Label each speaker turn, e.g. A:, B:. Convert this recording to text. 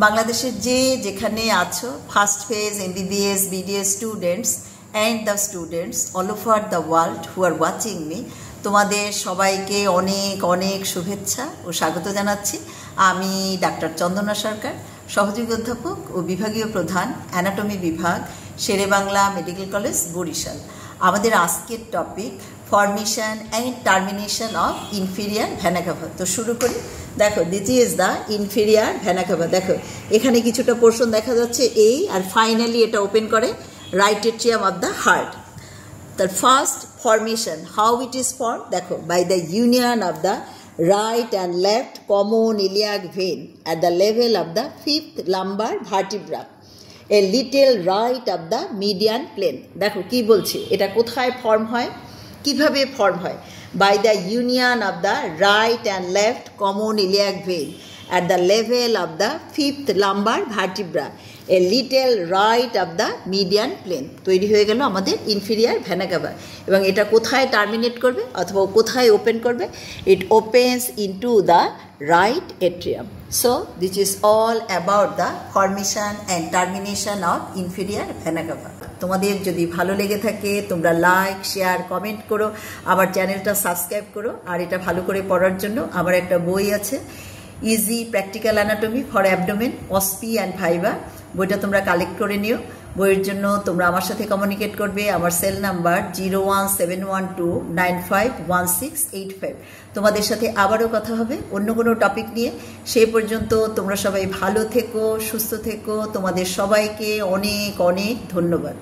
A: বাংলাদেশের যেখানে আছো first phase MBBS BDS students and the students all over the world who are watching me, তোমাদের সবাইকে অনেক অনেক শুভেচ্ছা ও স্বাগত জানাচ্ছি। আমি ডাক্তার চন্দনা সরকার, সহযোগী অধ্যাপক ও বিভাগীয় প্রধান অ্যানাটমি বিভাগ, শেরেবাংলা মেডিকেল কলেজ, বরিশাল। আমাদের আজকের topic formation and termination of inferior vena cava. তো শুরু করি। দেখো, this is the inferior vena cava. দেখো এখানে কিছুটা পোর্শন দেখা যাচ্ছে এই, আর ফাইনালি এটা ওপেন করে right atrium of the heart. তার first formation, how it is form, দেখো by the union of the right and left common iliac vein at the level of the fifth lumbar vertebra, a little right of the median plane. দেখো কি বলছে, এটা কোথায় form হয়, কিভাবে form হয়? by the union of the right and left common iliac vein at the level of the fifth lumbar vertebra, a little right of the median plane. তৈরি হয়ে গেল আমাদের ইনফেরিয়ার ভেনা ক্যাভা। এবং এটা কোথায় টার্মিনেট করবে অথবা কোথায় ওপেন করবে? It opens into the right atrium. So this is all about the formation and termination of inferior vena cava. তোমাদের যদি ভালো লেগে থাকে তোমরা লাইক, শেয়ার, কমেন্ট করো, আমার চ্যানেলটা সাবস্ক্রাইব করো। আর এটা ভালো করে পড়ার জন্য আমার একটা বই আছে, easy practical anatomy for abdomen, OSPE and viva. বইটা তোমরা কালেক্ট করে নিও। বইয়ের জন্য তোমরা আমার সাথে কমিউনিকেট করবে। আমার সেল নাম্বার 0171295165। তোমাদের সাথে আবারও কথা হবে অন্য কোনো টপিক নিয়ে। সেই পর্যন্ত তোমরা সবাই ভালো থেকো, সুস্থ থেকো। তোমাদের সবাইকে অনেক অনেক ধন্যবাদ।